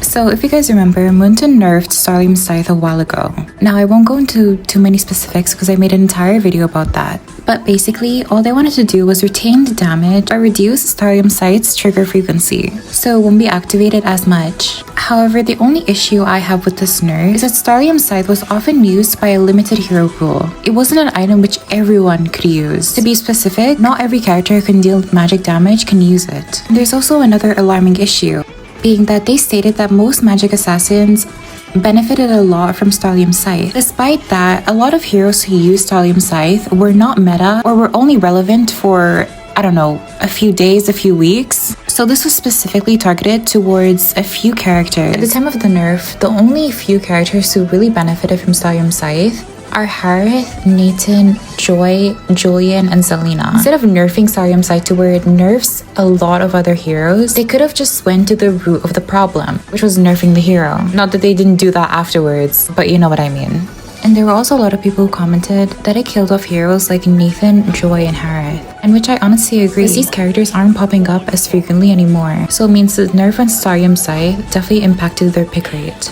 So if you guys remember, Moonton nerfed Starlium Scythe a while ago. Now I won't go into too many specifics because I made an entire video about that. But basically, all they wanted to do was retain the damage or reduce Starlium Scythe's trigger frequency, so it won't be activated as much. However, the only issue I have with this nerf is that Starlium Scythe was often used by a limited hero pool. It wasn't an item which everyone could use. To be specific, not every character who can deal magic damage can use it. There's also another alarming issue, being that they stated that most magic assassins benefited a lot from Starlium Scythe. Despite that, a lot of heroes who used Starlium Scythe were not meta or were only relevant for, I don't know, a few days, a few weeks. So this was specifically targeted towards a few characters. At the time of the nerf, the only few characters who really benefited from Starlium Scythe are Harith, Nathan, Joy, Julian, and Selena. Instead of nerfing Starlium Scythe to where it nerfs a lot of other heroes, they could have just went to the root of the problem, which was nerfing the hero. Not that they didn't do that afterwards, but you know what I mean. And there were also a lot of people who commented that it killed off heroes like Nathan, Joy, and Harith, and which I honestly agree, because these characters aren't popping up as frequently anymore, so it means the nerf on Starlium Scythe definitely impacted their pick rate.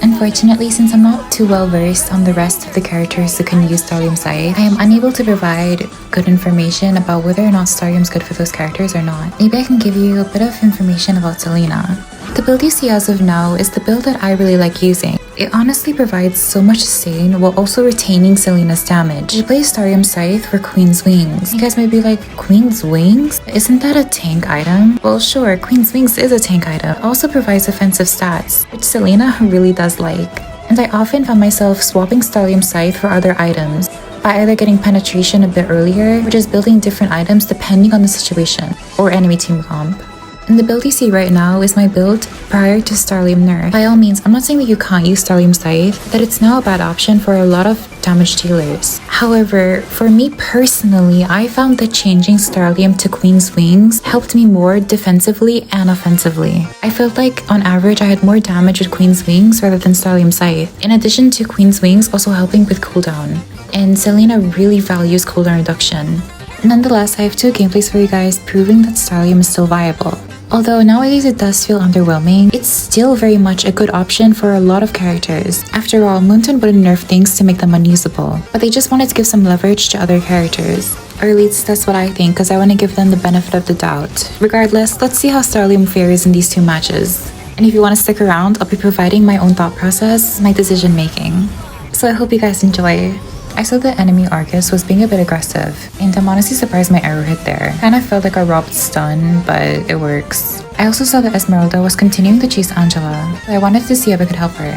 Unfortunately, since I'm not too well versed on the rest of the characters who can use Starlium Scythe, I am unable to provide good information about whether or not Starlium's good for those characters or not. Maybe I can give you a bit of information about Selena. The build you see as of now is the build that I really like using. It honestly provides so much sustain while also retaining Selena's damage. I play Starlium Scythe for Queen's Wings. You guys might be like, Queen's Wings? Isn't that a tank item? Well sure, Queen's Wings is a tank item. It also provides offensive stats, which Selena really does like. And I often found myself swapping Starlium Scythe for other items, by either getting penetration a bit earlier or just building different items depending on the situation or enemy team comp. And the build you see right now is my build prior to Starlium nerf. By all means, I'm not saying that you can't use Starlium Scythe, that it's now a bad option for a lot of damage dealers. However, for me personally, I found that changing Starlium to Queen's Wings helped me more defensively and offensively. I felt like on average I had more damage with Queen's Wings rather than Starlium Scythe, in addition to Queen's Wings also helping with cooldown. And Selena really values cooldown reduction. Nonetheless, I have two gameplays for you guys proving that Starlium is still viable. Although nowadays it does feel underwhelming, it's still very much a good option for a lot of characters. After all, Moonton wouldn't nerf things to make them unusable, but they just wanted to give some leverage to other characters. Or at least that's what I think, because I want to give them the benefit of the doubt. Regardless, let's see how Starlium fares in these two matches. And if you want to stick around, I'll be providing my own thought process, my decision making. So I hope you guys enjoy. I saw the enemy Argus was being a bit aggressive, and I'm honestly surprised my arrow hit there. Kinda felt like a robbed stun, but it works. I also saw that Esmeralda was continuing to chase Angela, so I wanted to see if I could help her.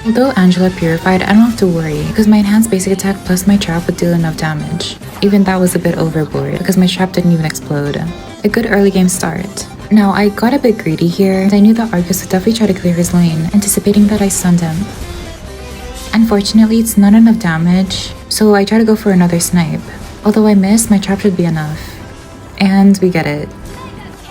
Although Angela purified, I don't have to worry, because my enhanced basic attack plus my trap would deal enough damage. Even that was a bit overboard, because my trap didn't even explode. A good early game start. Now, I got a bit greedy here, and I knew that Argus would definitely try to clear his lane, anticipating that I stunned him. Unfortunately, it's not enough damage, so I try to go for another snipe. Although I missed, my trap should be enough. And we get it.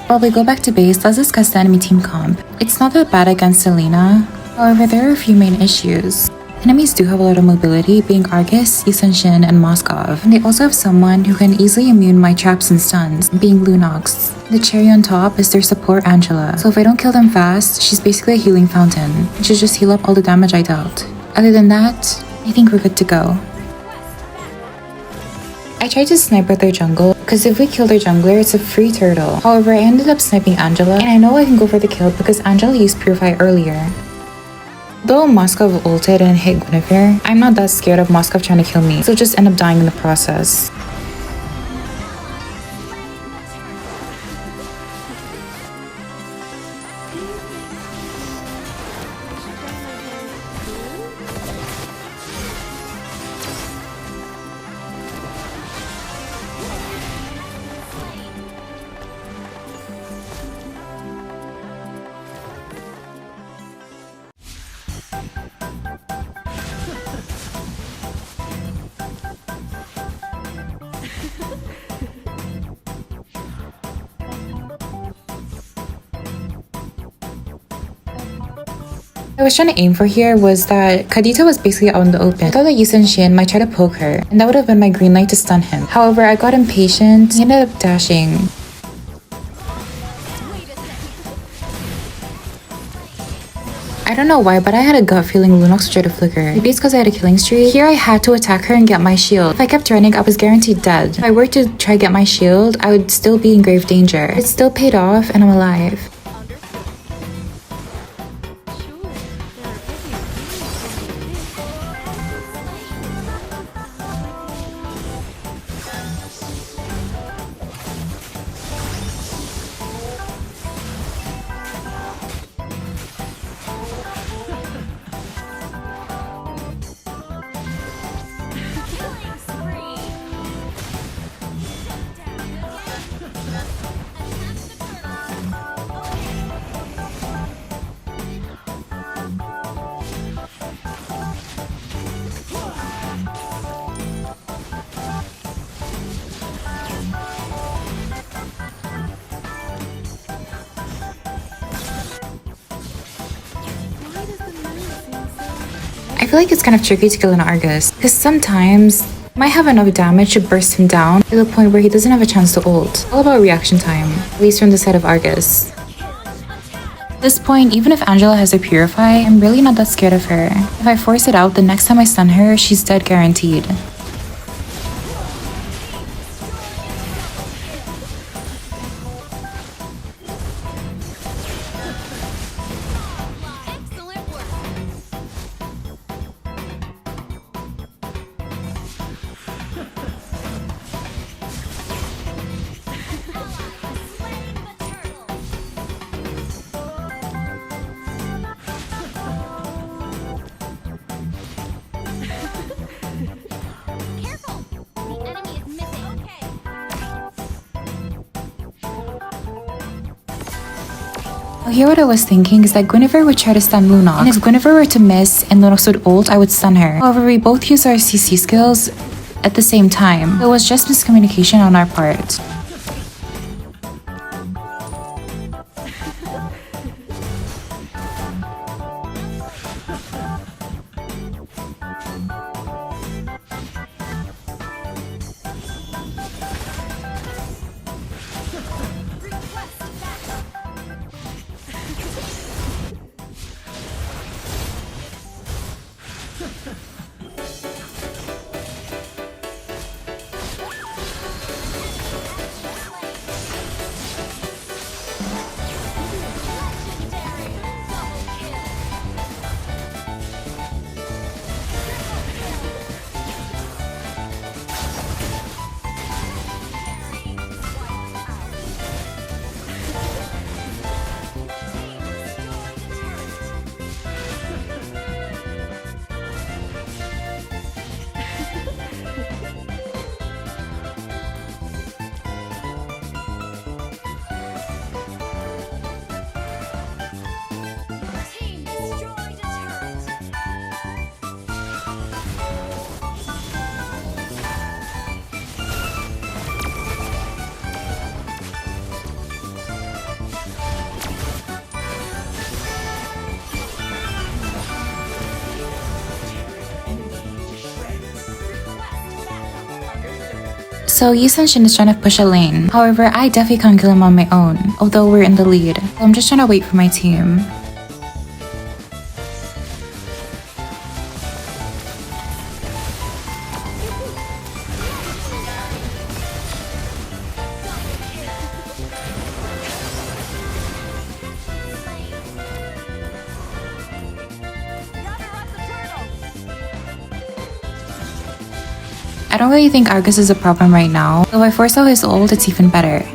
While we go back to base, let's discuss the enemy team comp. It's not that bad against Selena, however there are a few main issues. Enemies do have a lot of mobility, being Argus, Yusen-Shin, and Moskov. And they also have someone who can easily immune my traps and stuns, being Lunox. The cherry on top is their support Angela, so if I don't kill them fast, she's basically a healing fountain, and she'll just heal up all the damage I dealt. Other than that, I think we're good to go. I tried to snipe at their jungle, because if we kill their jungler, it's a free turtle. However, I ended up sniping Angela, and I know I can go for the kill because Angela used Purify earlier. Though Moskov ulted and hit Guinevere, I'm not that scared of Moskov trying to kill me, so just end up dying in the process. What I was trying to aim for here was that Kadita was basically out in the open. I thought that Yusen-Shin might try to poke her, and that would have been my green light to stun him. However, I got impatient. He ended up dashing. I don't know why, but I had a gut feeling Lunox would try to flicker. Maybe it's because I had a killing streak. Here I had to attack her and get my shield. If I kept running, I was guaranteed dead. If I were to try get my shield, I would still be in grave danger. It still paid off and I'm alive. I feel like it's kind of tricky to kill an Argus, because sometimes you might have enough damage to burst him down to the point where he doesn't have a chance to ult. All about reaction time, at least from the side of Argus. At this point, even if Angela has a Purify, I'm really not that scared of her. If I force it out, the next time I stun her, she's dead guaranteed. Here what I was thinking is that Guinevere would try to stun Lunox, and if Guinevere were to miss and Lunox would ult, I would stun her. However, we both use our CC skills at the same time. It was just miscommunication on our part. So Yi Sun-shin is trying to push a lane. However, I definitely can't kill him on my own, although we're in the lead. So I'm just trying to wait for my team. I don't really think Argus is a problem right now, so if I force out his ult, it's even better.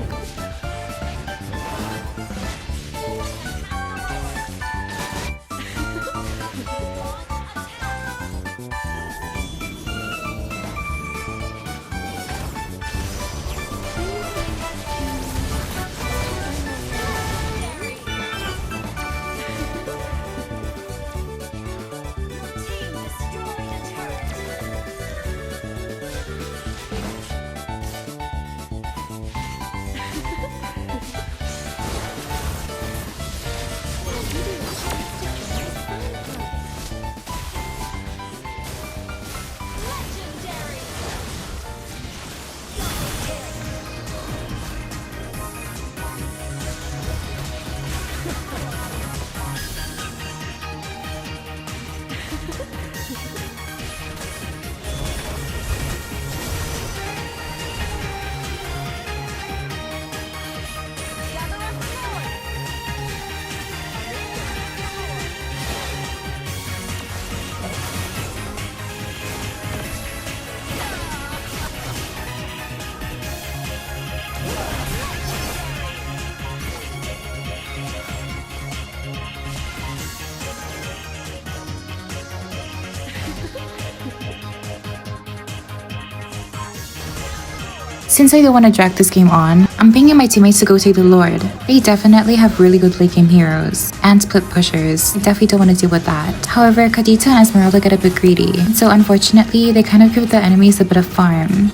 Since I don't want to drag this game on, I'm pinging my teammates to go take the Lord. They definitely have really good late game heroes and split pushers. I definitely don't want to deal with that. However, Kadita and Esmeralda get a bit greedy, so unfortunately, they kind of give the enemies a bit of farm.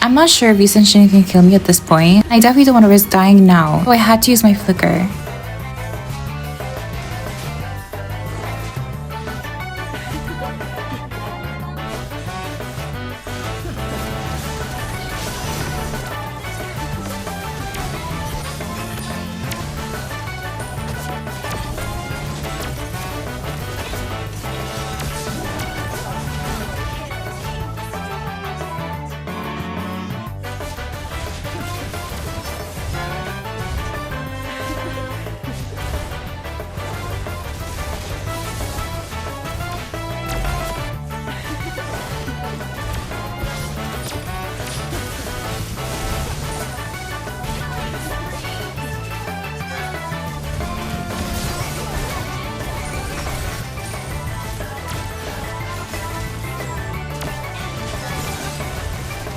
I'm not sure if Yusen Shin can kill me at this point. I definitely don't want to risk dying now, so I had to use my flicker.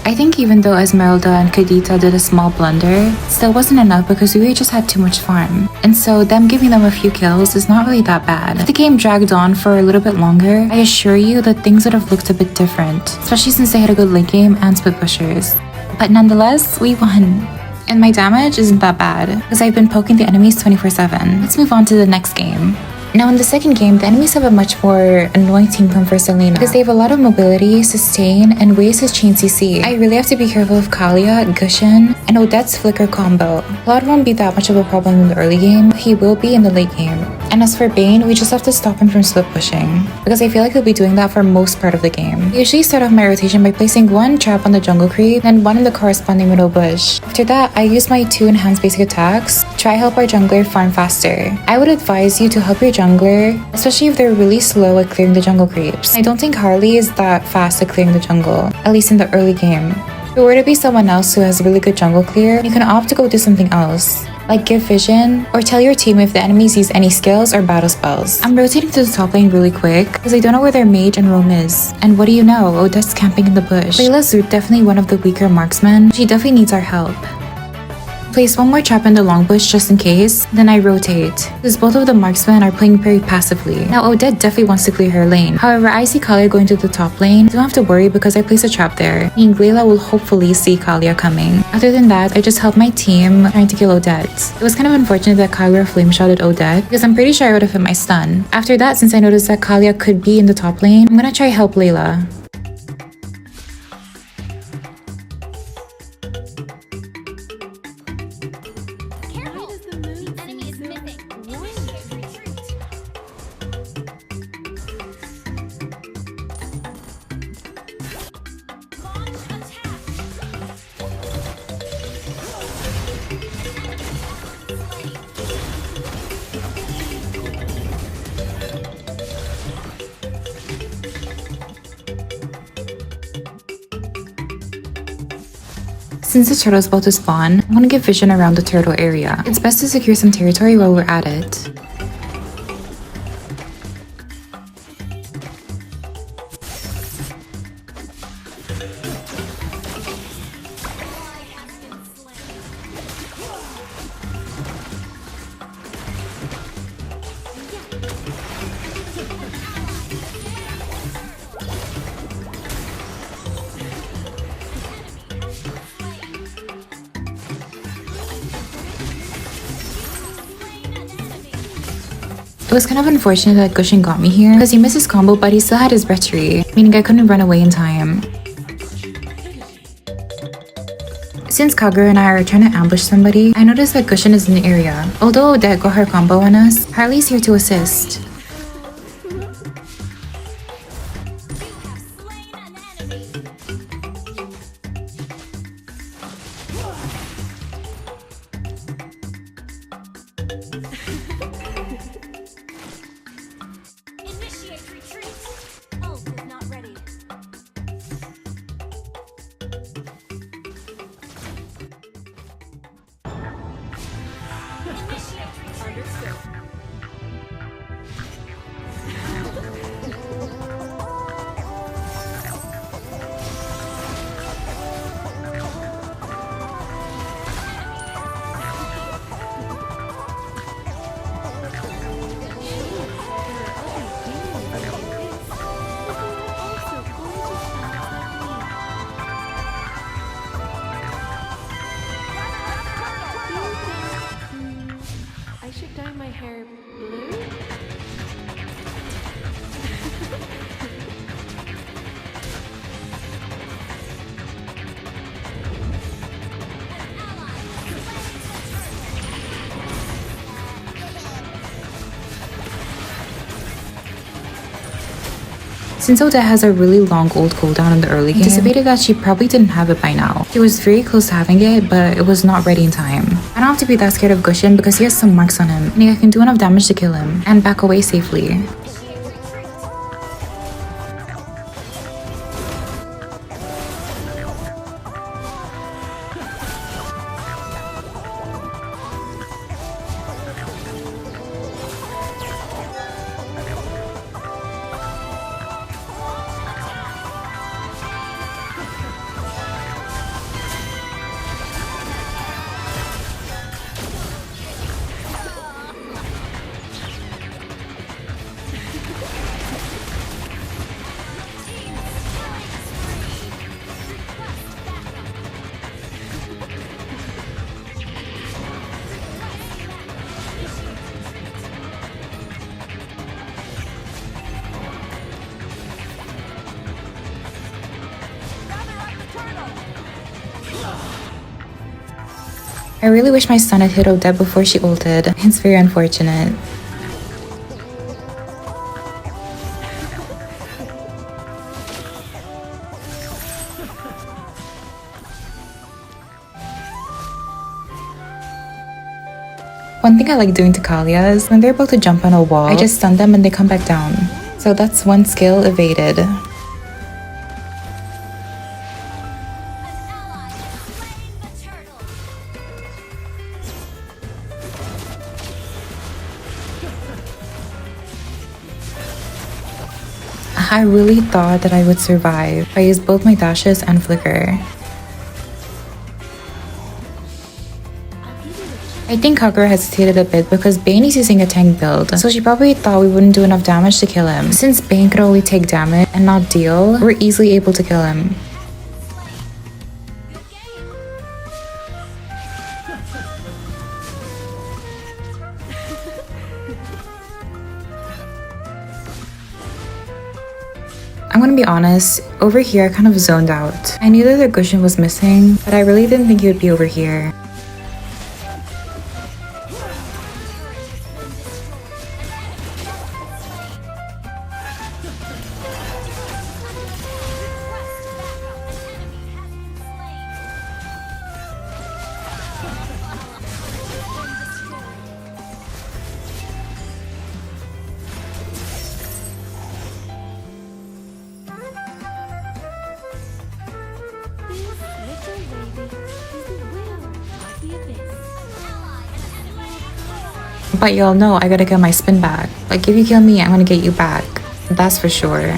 I think even though Esmeralda and Kadita did a small blunder, it still wasn't enough because we just had too much farm. And so them giving them a few kills is not really that bad. If the game dragged on for a little bit longer, I assure you that things would have looked a bit different, especially since they had a good late game and split pushers. But nonetheless, we won. And my damage isn't that bad, because I've been poking the enemies 24/7. Let's move on to the next game. Now in the second game, the enemies have a much more annoying team plan for Selena because they have a lot of mobility, sustain, and ways to chain CC. I really have to be careful of Kalia, Gushin, and Odette's flicker combo. Claude won't be that much of a problem in the early game, but he will be in the late game. And as for Bane, we just have to stop him from split pushing, because I feel like he'll be doing that for most part of the game. I usually start off my rotation by placing one trap on the jungle creep, and one in the corresponding middle bush. After that, I use my 2 enhanced basic attacks to try help our jungler farm faster. I would advise you to help your jungler, especially if they're really slow at clearing the jungle creeps. I don't think Harley is that fast at clearing the jungle, at least in the early game. If it were to be someone else who has really good jungle clear, you can opt to go do something else, like give vision, or tell your team if the enemies use any skills or battle spells. I'm rotating to the top lane really quick, because I don't know where their mage and roam is. And what do you know, Odette's camping in the bush. Layla's definitely one of the weaker marksmen. She definitely needs our help. Place one more trap in the long bush just in case, then I rotate, because both of the marksmen are playing very passively. Now Odette definitely wants to clear her lane. However, I see Kalia going to the top lane. Don't have to worry because I place a trap there, meaning Layla will hopefully see Kalia coming. Other than that, I just help my team trying to kill Odette. It was kind of unfortunate that Kalia flame shotted Odette, because I'm pretty sure I would have hit my stun. After that, since I noticed that Kalia could be in the top lane, I'm gonna try help Layla. Since the turtle is about to spawn, I want to give vision around the turtle area. It's best to secure some territory while we're at it. It was kind of unfortunate that Gushin got me here because he missed his combo, but he still had his battery, meaning I couldn't run away in time. Since Kagura and I are trying to ambush somebody, I noticed that Gushin is in the area. Although Odette got her combo on us, Harley's here to assist. I should dye my hair blue? Since Odette has a really long ult cooldown in the early game, I anticipated that she probably didn't have it by now. She was very close to having it, but it was not ready in time. I don't have to be that scared of Gushin because he has some marks on him, and I can do enough damage to kill him, and back away safely. I really wish my stun had hit Odette before she ulted. It's very unfortunate. One thing I like doing to Kalia is when they're about to jump on a wall, I just stun them and they come back down. So that's one skill evaded. I really thought that I would survive. I used both my dashes and flicker. I think Kagura hesitated a bit because Bane is using a tank build, so she probably thought we wouldn't do enough damage to kill him. Since Bane could only take damage and not deal, we're easily able to kill him. I'm gonna be honest, over here I kind of zoned out. I knew that the Gushin was missing, but I really didn't think he would be over here. But y'all know I gotta get my spin back. Like, if you kill me, I'm gonna get you back. That's for sure.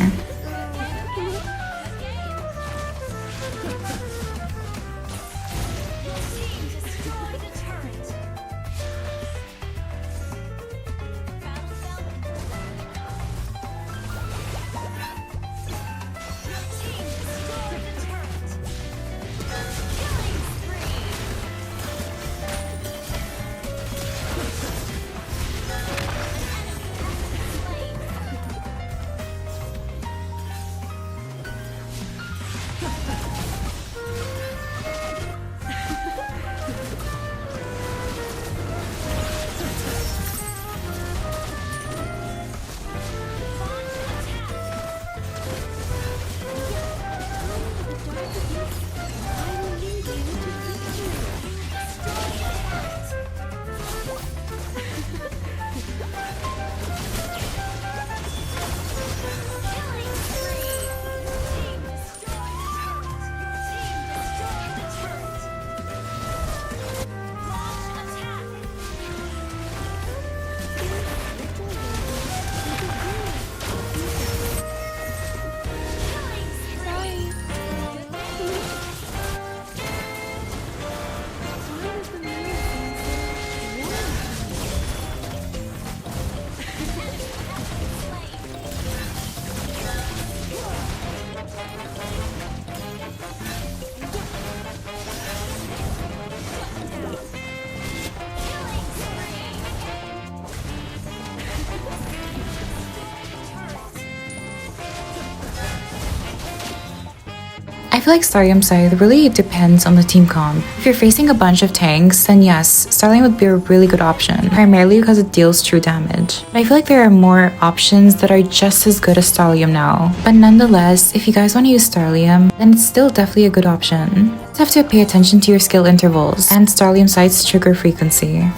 I feel like Starlium Scythe really depends on the team comp. If you're facing a bunch of tanks, then yes, Starlium would be a really good option, primarily because it deals true damage. But I feel like there are more options that are just as good as Starlium now. But nonetheless, if you guys want to use Starlium, then it's still definitely a good option. You just have to pay attention to your skill intervals and Starlium Scythe's trigger frequency.